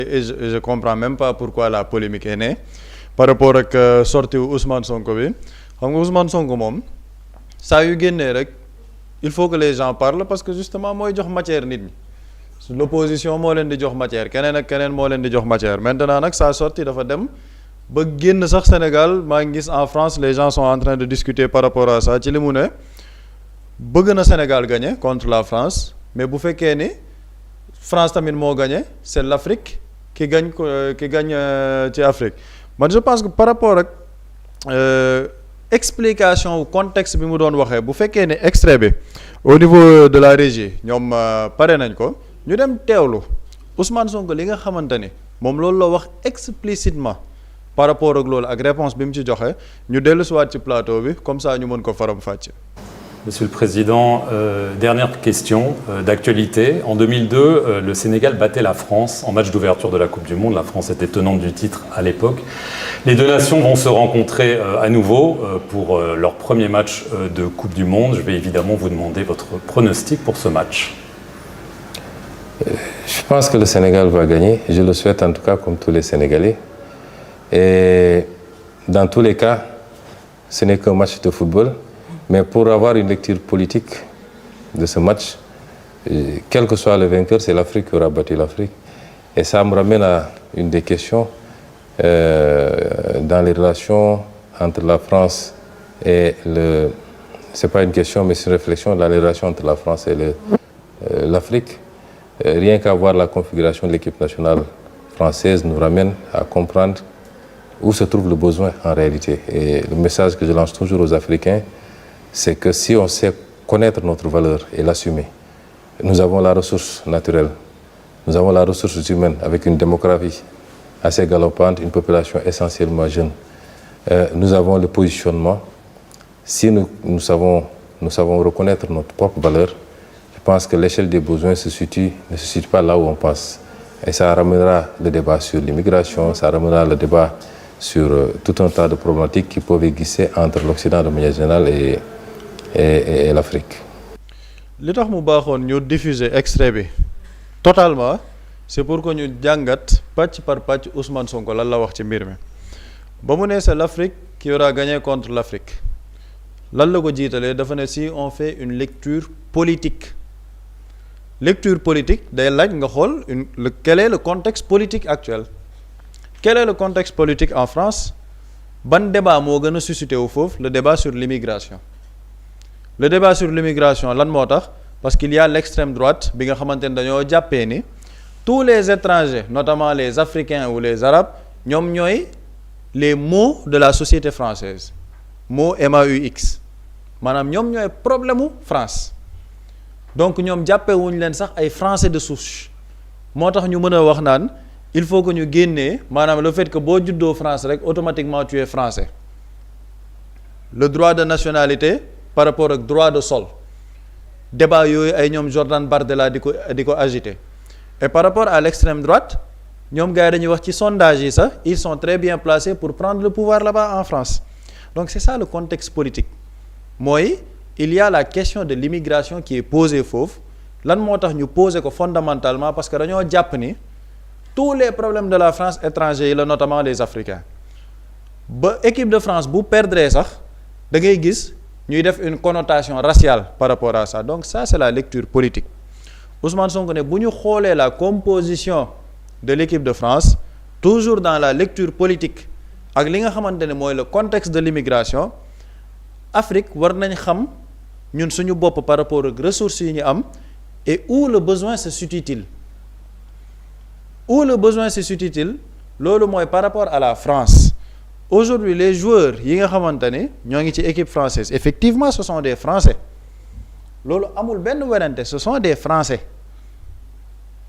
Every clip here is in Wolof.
Et je comprends même pas pourquoi la polémique est née par rapport ak sortie Ousmane Sonko bi xam nga Ousmane Sonko moom saa yu génnee rek il faut que les gens parlent parce que justement mooy jox matière nit ñi l'opposition moo leen di jox matière keneen ak keneen moo leen di jox matière maintenant nag sa sortie dafa dem ba génn sax Sénégal maa ngi gis en France les gens sont en train de discuter par rapport à ça ci li mu ne bëgg na Sénégal gagner contre la France mais bu fekkee ni France tamit moo gagné c'est l'Afrique qui gagne ci Afrique man je pense que par rapport ak explication ou contexte bi mu doon waxee bu fekkee ne extrait bi au niveau de la régie ñoom pare nañ ko ñu dem teewlu Ousmane Sonko li nga xamante ni moom loolu la wax explicitement par rapport ak loolu ak réponse bi mu ci joxe ñu dellu si waat ci plateau bi comme ça ñu mën ko faram fàcce. Monsieur le Président, dernière question d'actualité. En 2002, le Sénégal battait la France en match d'ouverture de la Coupe du Monde. La France était tenante du titre à l'époque. Les deux nations vont se rencontrer à nouveau pour leur premier match de Coupe du Monde. Je vais évidemment vous demander votre pronostic pour ce match. Je pense que le Sénégal va gagner. Je le souhaite en tout cas comme tous les Sénégalais. Et dans tous les cas, ce n'est qu'un match de football. Mais pour avoir une lecture politique de ce match, quel que soit le vainqueur, c'est l'Afrique qui aura battu l'Afrique. Et ça me ramène à une des questions dans les relations entre la France et le... C'est pas une question, mais c'est une réflexion dans les relations entre la France et l'Afrique. Rien qu'à voir la configuration de l'équipe nationale française nous ramène à comprendre où se trouve le besoin en réalité. Et le message que je lance toujours aux Africains, c'est que si on sait connaître notre valeur et l'assumer, nous avons la ressource naturelle, nous avons la ressource humaine avec une démographie assez galopante, une population essentiellement jeune. Nous avons le positionnement. Si nous savons reconnaître notre propre valeur, je pense que l'échelle des besoins ne se situe pas là où on pense. Et ça ramènera le débat sur l'immigration, ça ramènera le débat sur tout un tas de problématiques qui peuvent exister entre l'Occident de manière générale et l'Afrique. li tax mu baaxoon ñu diffuser extrait bi totalement c'est pour que ñu jàngat pàcc par pàcc Ousmane Sonko lan la wax ci mbir mi ba mu ne c'est l'Afrique qui aura gagné contre l'Afrique lan la ko jiitalee dafa ne si on fait une lecture politique day laaj nga xool quel est le contexte politique actuel. Quel est le contexte politique en France? Ban débat moo gën a suscité wu foofu le débat sur l'immigration. Le débat sur l'immigration lan moo tax parce qu'il y a l'extrême droite bi nga xamante ne dañoo jàppee ni tous les étrangers notamment les Africains ou les Arabes ñoom ñooy les maux de la société française maux MAUX maanaam ñoom ñooy problème mu France donc ñoom jàppee wuñ leen sax ay français de souche moo tax ñu mën a wax naan il faut que ñu génnee maanaam le fait que boo juddoo France rek automatiquement tu es français le droit de nationalité par rapport ak droit de sol débat yooyu ay ñoom Jordan Bardella di ko agité et par rapport à l'extrême droite ñoom gars yi dañuy wax ci sondage yi sax ils sont très bien placés pour prendre le pouvoir là-bas en France donc c'est ça le contexte politique mooy il y a la question de l'immigration qui est posée foofu lan moo tax ñu poser ko fondamentalement parce que dañoo jàpp ni tous les problèmes de la France étrangers yi la notamment les Africains ba équipe de France bu perdre sax da ngay gis ñuy def une connotation raciale par rapport à ça donc ça c'est la lecture politique Ousmane Sonko ne bu ñu xoolee la composition de l'équipe de France toujours dans la lecture politique ak li nga xamante ne mooy le contexte de l'immigration Afrique war nañ xam ñun suñu bopp par rapport ak ressources yi ñu am et où le besoin se situe-t-il où le besoin se situe-t-il loolu mooy par rapport à la France aujourd'hui les joueurs yi nga xamante ne ñoo ngi ci équipe française effectivement ce sont des Français loolu amul benn werante ce sont des Français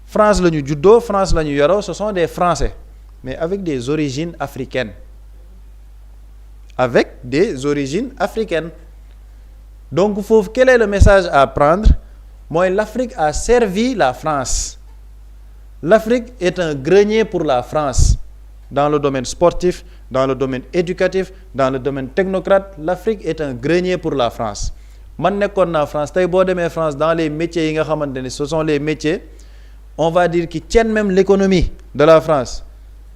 France la ñu juddoo France la ñu yaroo ce sont des Français mais avec des origines africaines donc foofu quel est le message à prendre mooy l'Afrique a servi la France l'Afrique est un grenier pour la France dans le domaine sportif dans le domaine éducatif dans le domaine technocrate l'Afrique est un grenier pour la France man nekkoon naa France tey boo demee France dans les métiers yi nga xamante ne ce sont les métiers on va dire qui tiennent même l'économie de la France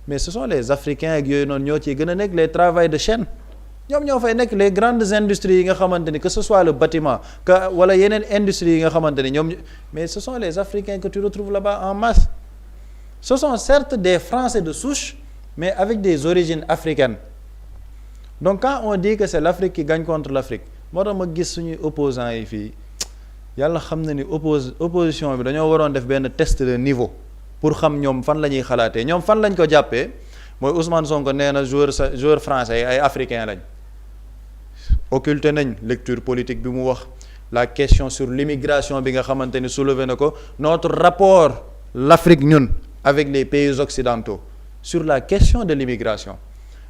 mais ce sont les Africains ak yooyu noonu ñoo ciy gën a nekk les travails de chaîne ñoom ñoo fay nekk les grandes industries yi nga xamante ni que ce soit le bâtiment que wala yeneen industries yi nga xamante ni ñoom mais ce sont les Africains que tu retrouves là-bas en masse ce sont certes des Français de souche mais avec des origines africaines donc quand on dit que c'est l'Afrique qui gagne contre l'Afrique moo tax ma gis suñuy opposants yi fii yàlla xam na ni opposition bi dañoo waroon def benn test de niveau pour xam ñoom fan la ñuy xalaatee ñoom fan lañ ko jàppee mooy Ousmane Sonko nee na joueur français yi ay africain lañ occulté nañ lecture politique bi mu wax la question sur l'immigration bi nga xamante ni soulevé na ko notre rapport l'Afrique ñun avec les pays occidentaux sur la question de l'immigration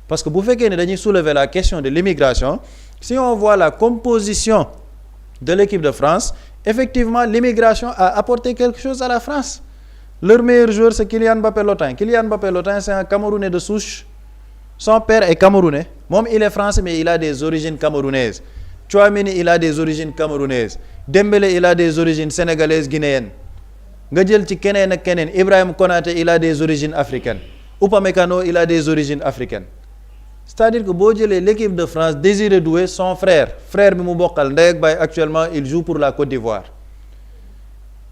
parce que bu fekkee ne dañuy soulever la question de l'immigration si on voit la composition de l'équipe de France effectivement l'immigration a apporté quelque chose à la France leur meilleur joueur c'est Kylian Mbappé-Lottin c'est un Camerounais de souche son père est camerounais moom il est français mais il a des origines camerounaises Tchouaméni il a des origines camerounaises Dembélé il a des origines sénégalaises guinéennes nga jël ci keneen ak keneen Ibrahima Konaté il a des origines africaines Upamecano il a des origines africaines c'est-à-dire que boo jëlee l'équipe de France Désiré Doué son frère bi mu bokkal ndey ak baay actuellement il joue pour la Côte d'Ivoire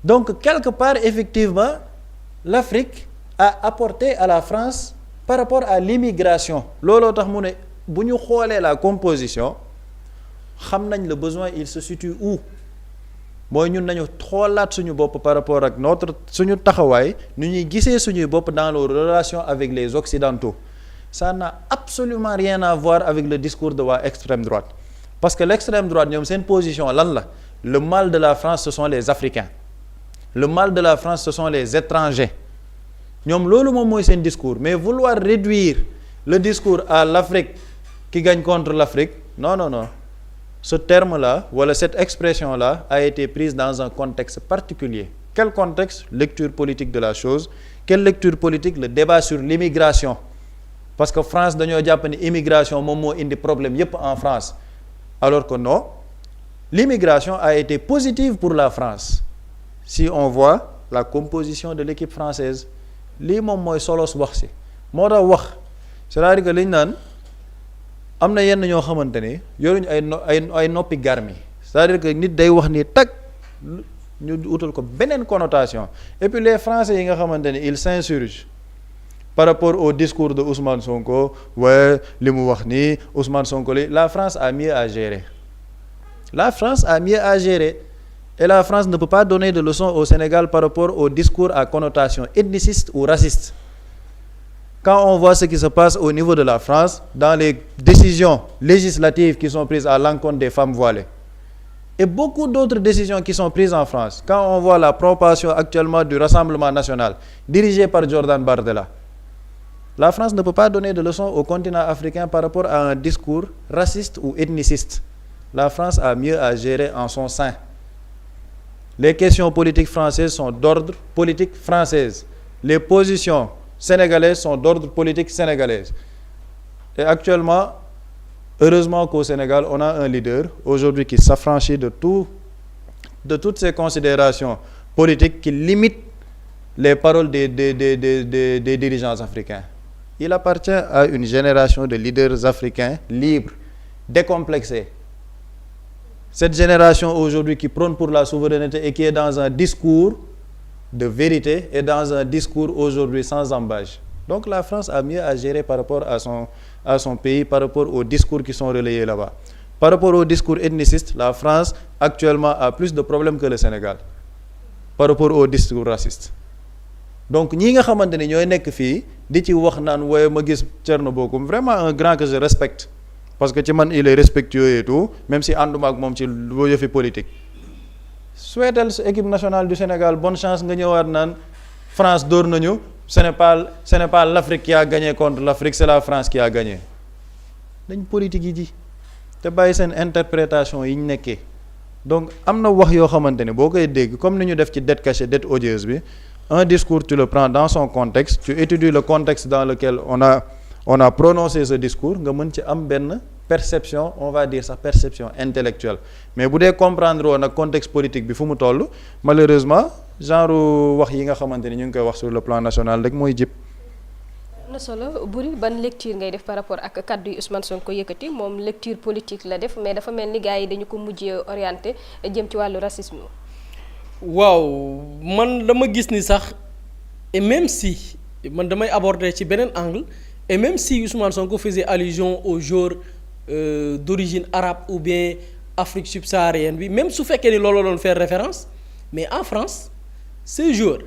donc quelque part effectivement l'Afrique a apporté à la France par rapport à l'immigration looloo tax mu ne bu ñu xoolee la composition xam nañ le besoin il se situe où mooy ñun nañu xoolaat suñu bopp par rapport ak suñu taxawaay nu ñuy gisee suñuy bopp dans nos relations avec les Occidentaux ça n'a absolument rien à voir avec le discours de waa extrême droite parce que l'extrême droite ñoom seen position lan la le mal de la France ce sont les Africains le mal de la France ce sont les étrangers ñoom loolu moom mooy seen discours mais vouloir réduire le discours à l'Afrique qui gagne contre l'Afrique non ce terme-là wala cette expression-là a été prise dans un contexte particulier quel contexte lecture politique de la chose quelle lecture politique le débat sur l'immigration parce que France dañoo jàpp ni immigration moom moo indi problème yépp en France alors que non l'immigration a été positive pour la France si on voit la composition de l'équipe française lii moom mooy solos wax si moo tax wax c'est-à-dire que liñ naan am na yenn ñoo xamante ni yoruñu ay noppi garmi c'est-à-dire que nit day wax ni tag ñu utal ko beneen connotation et puis les Français yi nga xamante ni ils s'insurgent par rapport au discours de Ousmane Sonko li mu wax ni Ousmane Sonko la France a mieux à gérer et la France ne peut pas donner de leçons au Sénégal par rapport au discours à connotation ethniciste ou raciste quand on voit ce qui se passe au niveau de la France dans les décisions législatives qui sont prises à l'encontre des femmes voilées et beaucoup d'autres décisions qui sont prises en France quand on voit la propagation actuellement du Rassemblement national dirigé par Jordan Bardella la France ne peut pas donner de leçons au continent africain par rapport à un discours raciste ou ethniciste la France a mieux à gérer en son sein les questions politiques françaises sont d'ordre politique française les positions sénégalaises sont d'ordre politique sénégalaise et actuellement heureusement qu'au Sénégal on a un leader aujourd'hui qui s'affranchit de toutes ces considérations politiques qui limitent les paroles des dirigeants africains il appartient à une génération de leaders africains libres décomplexés cette génération aujourd'hui qui prône pour la souveraineté et qui est dans un discours de vérité et dans un discours aujourd'hui sans embâche donc la France a mieux à gérer par rapport à son pays par rapport aux discours qui sont relayés là-bas par rapport au discours ethniciste la France actuellement a plus de problèmes que le Sénégal par rapport au discours raciste donc ñi nga xamante ni ñooy nekk fii di ci wax naan wooye ma gis Thierno Bocoum vraiment un grand que je respecte parce que ci man il est respectueux et tout même si ànduma ak moom ci lu yëfi politique souhaital équipe nationale du Sénégal bonne chance nga ñëwaat naan France dóor nañu ce n'est pas l'Afrique qui a gagné contre l'Afrique c'est la France qui a gagné dañ politique yi ji te bàyyi seen interprétation yi ñu nekkee donc am na wax yoo xamante ne boo koy dégg comme ni ñu def ci dette cachée dette odieuse bi un discours tu le prends dans son contexte tu étudies le contexte dans lequel on a prononcé ce discours nga mën ci am benn perception on va dire sa perception intellectuelle mais bu dee comprendre woon nag contexte politique bi fu mu toll malheureusement genre wax yi nga xamante ni ñu ngi koy wax sur le plan national rek mooy jëpp. na solo Boury ban lecture ngay def par rapport ak kaddu yi Ousmane Sonko yëkkati moom lecture politique la def mais dafa mel ni gars yi dañu ko mujjee orienté jëm ci wàllu racisme. waaw man dama gis ni sax et même si man damay aborder ci beneen angle et même si Ousmane Sonko faisait allusion aux joueurs d'origine arabe ou bien Afrique subsaharienne bi même su fekkee ni loolu la doon faire référence mais en France ces joueurs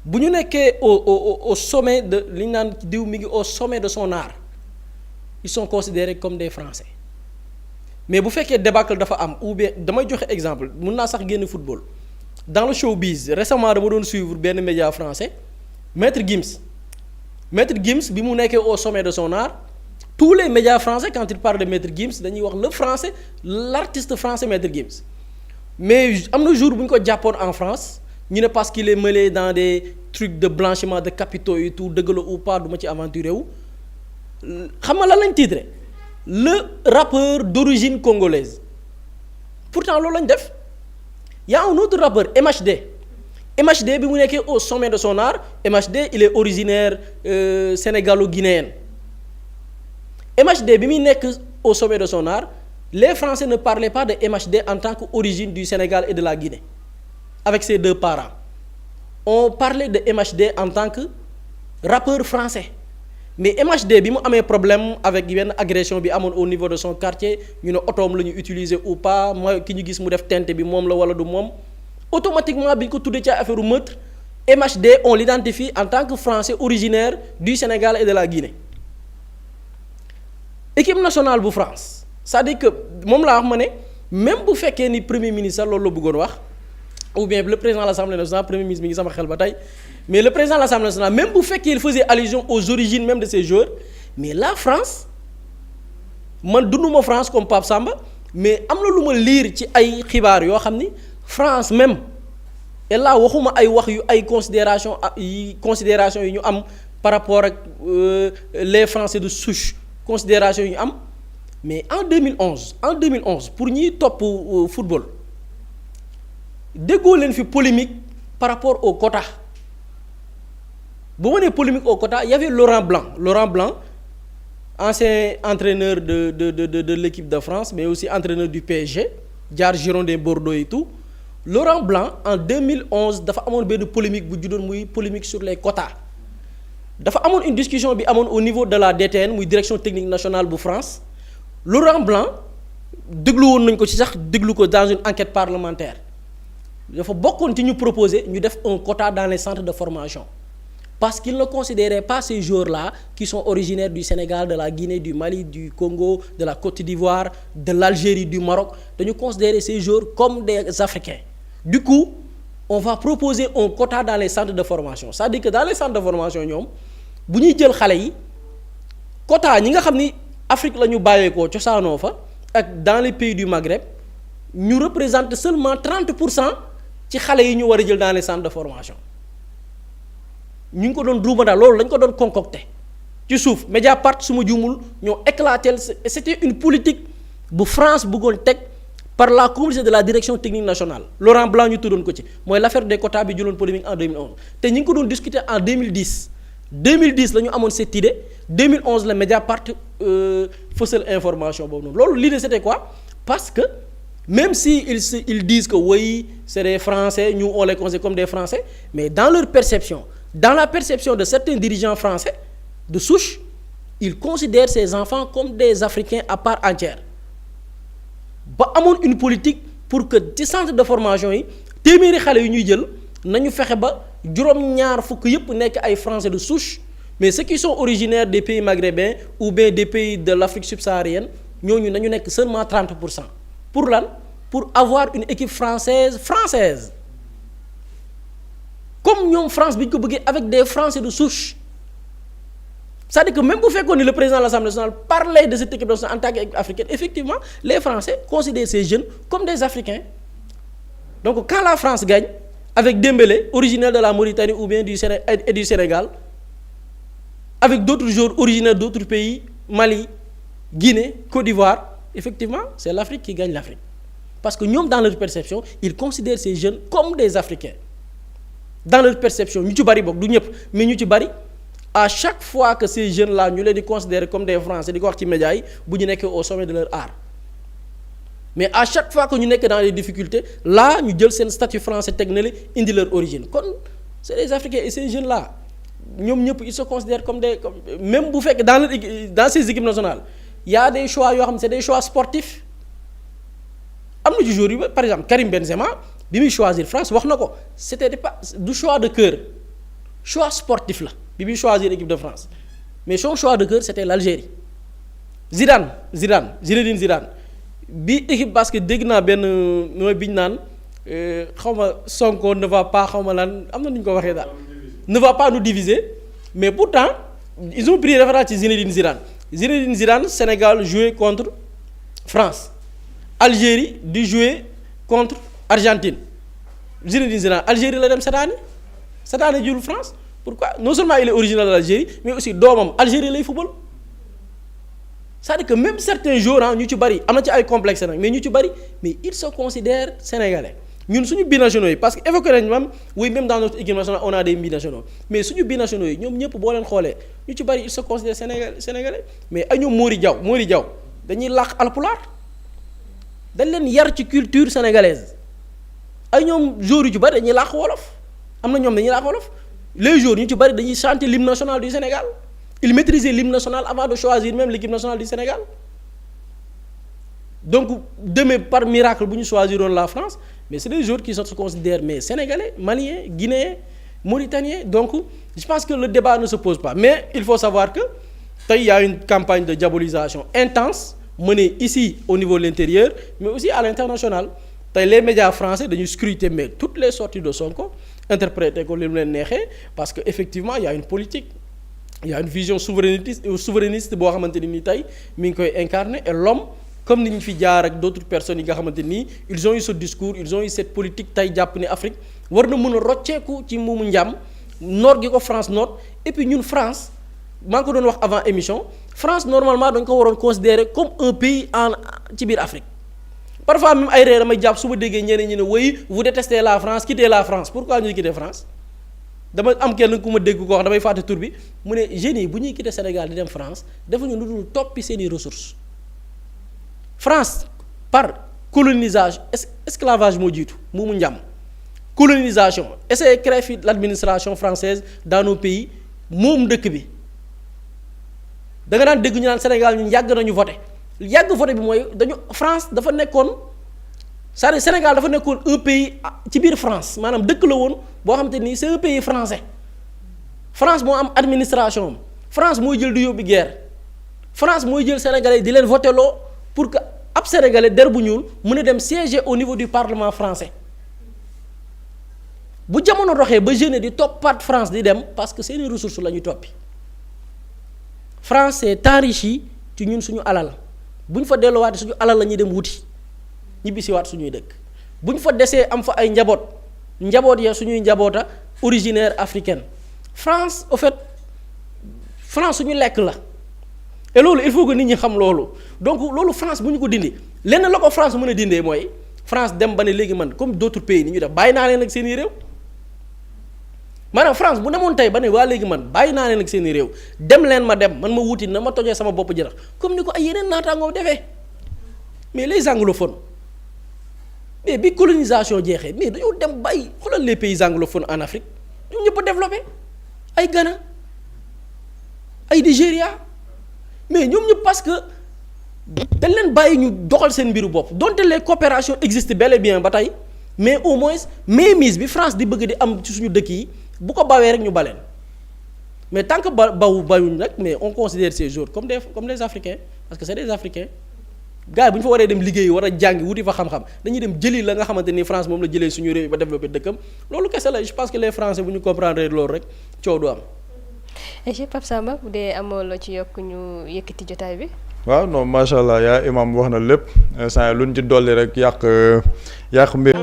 bu ñu nekkee au sommet de li ñu naan diw mi ngi au sommet de son art ils sont considérés comme des Français mais bu fekkee débâcle dafa am ou bien damay joxe exemple mun naa sax génn football dans le showbiz récemment dama doon suivre benn média français Maître Gims bi mu nekkee au sommet de son art tous les médias français quand ils parlent de Maître Gims dañuy wax le français l'artiste français Maître Gims mais am na jour bu ñu ko jàppoon en France ñu ne parce qu'il est mêlé dans des trucs de blanchiment de capitaux et tout dëgg la ou pas du ma ci aventuré wu xam nga lan lañ titré le rappeur d'origine congolaise pourtant loolu lañ def y a un autre rappeur MHD bi mu nekkee au sommet de son art MHD il est originaire sénégalo-guinéen MHD bi muy nekk au sommet de son art les Français ne parlaient pas de MHD en tant qu'origine du Sénégal et de la Guinée avec ses deux parents on parlait de MHD en tant que rappeur français mais MHD bi mu amee problème avec benn agression bi amoon au niveau de son quartier ñu ne otoom la ñu utiliser ou pas mooy ki ñu gis mu def tente bi moom la wala du moom automatiquement bi ñu ko tuddee ci affaire meurtre MHD on l'identifie en tant que français originaire du Sénégal et de la Guinée équipe nationale bu France c'est-à-dire que moom laa wax ma ne même bu fekkee ni premier ministre loolu la bëggoon wax ou bien le président de l'Assemblée nationale premier ministre mi ngi sama xel ba tey mais le président de l'Assemblée nationale même bu fekkee il faisait allusion aux origines même de ces joueurs mais la France man dunduma France comme Pape Samba mais am na lu ma lire ci ay xibaar yoo xam ni France même et là waxuma ay wax yu ay considération yi ñu am par rapport ak les Français de souche considération yi ñu am mais en 2011 pour ñiy topp football déggoo leen fi polémique par rapport au quota bu ma nee polémique au quota il y avait Laurent Blanc ancien entraîneur de l'équipe de France mais aussi entraîneur du PSG jaar Girondins Bordeaux et tout Laurent Blanc en 2011 dafa amoon benn polémique bu juddoon muy polémique sur les quotas dafa amoon une discussion bi amoon au niveau de la DTN muy direction technique nationale bu France Laurent Blanc déglu woon nañ ko ci sax déglu ko dans une enquête parlementaire dafa bokkoon ci ñu proposer ñu def un quota dans les centres de formation parce qu'il ne considérait pas ces joueurs-là qui sont originaires du Sénégal, de la Guinée, du Mali, du Congo, de la Côte d'Ivoire, de l'Algérie, du Maroc, dañu considérer ces joueurs comme des Africains. Du coup, on va proposer un quota dans les centres de formation c'est-à-dire que dans les centres de formation ñoom bu ñuy jël xale yi quota ñi nga xam ni Afrique la ñu bàyyeekoo cosaanoo fa ak dans les pays du Maghreb ñu représente seulement 30% ci xale yi ñu war a jël dans les centres de formation ñu ngi ko doon ruuma daal loolu lañ ko doon concocté ci suuf Mediapart su ma juumul ñoo éclaté c'était une politique bu France bëggoon teg par la communauté de la direction technique nationale Laurent Blanc ñu tuddoon ko ci mooy l'affaire des quotas bi jëloon polémique en 2011 te ñu ngi ko doon discuter en 2010 la ñu amoon cette idée 2011 la Mediapart fësal information boobu noonu loolu l'idée c'était quoi parce que même si ils disent que oui c'est des Français ñu on les considère comme des Français mais dans leur perception dans la perception de certains dirigeants français de souche ils considèrent ces enfants comme des Africains à part entière ba amoon une politique pour que ci centre de formation yi téeméeri xale yu ñuy jël nañu fexe ba juróom-ñaar fukk yëpp nekk ay Français de souche mais ceux qui sont originaires des pays maghrébins ou bien des pays de l'Afrique subsaharienne ñooñu nañu nekk seulement 30%. Pour lan pour avoir une équipe française comme ñoom France bi ñu ko bëggee avec des Français de souche c'est-à-dire que même bu fekkoon ni le président de l'Assemblée nationale parlait de cette équipe nationale en tant qu'équipe africaine effectivement les Français considèrent ces jeunes comme des Africains donc quand la France gagne avec Dembélé originaire de la Mauritanie ou bien du Sénégal avec d'autres joueurs originaires d'autres pays Mali Guinée Côte d'Ivoire effectivement c'est l'Afrique qui gagne l'Afrique parce que ñoom dans leur perception ils considèrent ces jeunes comme des Africains dans leur perception ñu ci bari boog du ñëpp mais ñu ci bari à chaque fois que ces jeunes là ñu leen di considérer comme des Français di ko wax ci médias yi bu ñu nekkee au sommet de leur art mais à chaque fois que ñu nekk dans les difficultés là ñu jël seen statut français teg na la indi leur origine kon c'est des Africains et ces jeunes là ñoom ñëpp ils se considèrent comme même bu fekk dans ces équipes nationales il y a des choix yoo xam ne c'est des choix sportifs am na ci joueurs yu par exemple Karim Benzema bi muy choisir France wax na ko c'était pas du choix de cœur choix sportif la bi muy choisir équipe de France mais son choix de cœur c'était l'Algérie Zinedine Zidane bi équipe basket dégg naa benn mooy biñ naan xaw ma Sonko ne va pas xaw ma lan am na nu ñu ko waxee daal ne va pas nous diviser mais pourtant ils ont pris référence ci Zinedine Zidane Sénégal jouait contre France Algérie di jouer contre Argentine Zinedine Zidane Algérie la dem cette année jël France pourquoi non seulement il est originaire de l'Algérie mais aussi doomam Algérie lay football c'est-à-dire que même certains joueurs ñu ci bari am na ci ay complexe nag mais ñu ci bari mais ils se considèrent sénégalais ñun suñu binationaux yi parce que évoqué nañ même dans notre équipe nationale on a des binationaux mais suñu binationaux yi ñoom ñëpp boo leen xoolee ñu ci bari ils se considèrent sénégalais mais ay ñoom Mori Diaw dañuy làkk alpulaar dañ leen yar ci culture sénégalaise ay ñoom joueurs yu ci bari dañuy làkk wolof am na ñoom dañuy làkk wolof les joueurs ñu ci bari dañuy chanter l'hymne national du Sénégal ils maîtrisaient l'hymne national avant de choisir même l'équipe nationale du Sénégal donc demain par miracle bu ñu choisiroon la France mais c'est des joueurs qui se considèrent mais sénégalais maliens guinéens mauritaniens donc je pense que le débat ne se pose pas mais il faut savoir que tey y a une campagne de diabolisation intense menée ici au niveau de l'intérieur mais aussi à l'international tey les médias français dañuy scruter mais toutes les sorties de Sonko interpréter ko li mu leen neexee parce que effectivement il y a une politique il y a une vision souverainiste boo xamante ni tey mi ngi koy incarner et l'homme comme ni ñu fi jaar ak d'autres personnes yi nga xamante nii ils ont eu ce discours ils ont eu cette politique tey jàpp ne Afrique war na mën a rocceeku ci muumu njàmm noot gi ko France noot et puis ñun France maa ngi ko doon wax avant émission France normalement dañ ko waroon considérer comme un pays ci biir Afrique parfois même ay réer damay jàpp su ma déggee ñeneen ñi ne oui vous détestez la France quittez la France pourquoi ñuy quitter France dama am kenn ku ma dégg ko wax damay fàtte tur bi mu ne jeunes yi bu ñuy quitter Sénégal di dem France defuñu lu dul toppi seeni ressources France par colonisation esclavage moo jiitu moomu njàmm colonisation essayer créer fi l'administration française dans nos pays moom dëkk bi da nga daan dégg ñu naan Sénégal ñun yàgg nañu voté voté bi mooy dañu France dafa nekkoon c'est-à-dire Sénégal dafa nekkoon un pays ci biir France maanaam dëkk la woon boo xamante ni c'est un pays français France moo am administration am France mooy jël di yóbbu guerre France mooy jël sénégalais di leen voté loo pour que ab sénégalais der bu ñuul mën a dem siéger au niveau du parlement français bu jamono doxee ba jeune di toppaat France di dem parce que seeni ressources la ñu toppi France s'est enrichi ci ñun suñu alal bu ñu fa delluwaatee suñu alal la ñuy dem wuti ñibbisiwaat suñuy dëkk bu ñu fa desee am fa ay njaboot ya suñuy njaboota originaire africaine France au fait France suñu lekk la et loolu il faut que nit ñi xam loolu donc loolu France bu ñu ko dindi lenn la ko France mën a dindee mooy France dem ba ne léegi man comme d'autres pays ni ñu def bàyyi naa leen ak seen i réew maanaam France bu demoon tey ba ne waa léegi man bàyyi naa leen ak seen i réew dem leen ma dem man ma wuti na ma tojee sama bopp jëlax comme ni ko ay yeneen naataangoo defee mais les anglophones mais bi colonisation jeexee mais dañoo dem bàyyi xoolal les pays anglophones en Afrique ñoom ñëpp a développé ay Ghana ay Nigéria mais ñoom ñëpp parce que dañ leen bàyyi ñu doxal seen mbiru bopp donte les coopérations existent bel et bien ba tey mais au moins mainmise bi France di bëgg di am ci suñu dëkk yi bu ko bawee rek ñu baleen mais tant que bayuñ nag mais on considère ces jours comme des Africains parce que c'est des Africains gars yi bu ñu fa waree dem liggéey war a jàngi wuti fa xam-xam dañuy dem jëli la nga xamante ni France moom la jëlee suñu réew ba développé dëkkam loolu kese la je pense que les Français bu ñu comprendre loolu rek coow du am. Pape Samba bu dee amoo la ci yokk ñu yëkkati jotaay bi. waaw non macha allah yaa imam wax na lépp saa luñ ci dolli rek yàq mbir.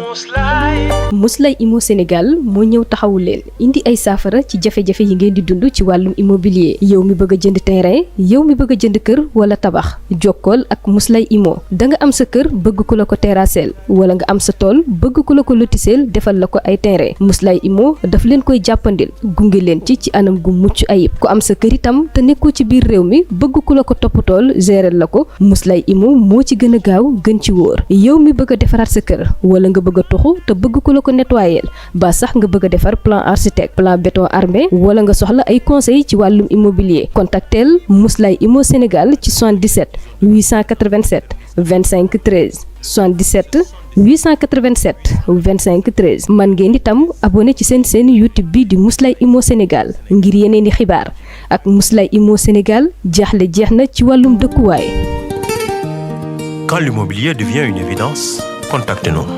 Mously Immo Sénégal moo ñëw taxawu leen indi ay saafara ci jafe-jafe yi ngeen di dund ci wàllum immobilier yow mi bëgg a jënd terrain yow mi bëgg a jënd kër wala tabax jokkool ak Mously Immo da nga am sa kër bëgg ku la ko terrasseel wala nga am sa tool bëgg ku la ko lotiseel defal la ko ay terrain Mously Immo daf leen koy jàppandil gunge leen ci anam gu mucc ayib ku am sa kër itam te nekkoo ci biir réew mi bëgg ku la ko toppatool gérer la ko Mously Immo moo ci gën a gaaw gën ci wóor yow mi bëgg a defaraat sa kër wala nga bëgg a toxu te bëgg ku la ko nettoyer ba sax nga bëgg a defar plan architecte plan béton armé wala nga soxla ay conseil ci wàllum immobilier contactel Mously Immo Sénégal ci 77 887 25 13 77 887 25 13 man ngeen itam abonné ci seen YouTube bi di Mously Immo Sénégal ngir yeneen i xibaar ak Mously Immo Sénégal jaaxle jeex na ci wàllum dëkkuwaay. Quand l'immobilier devient une évidence, contactez-nous.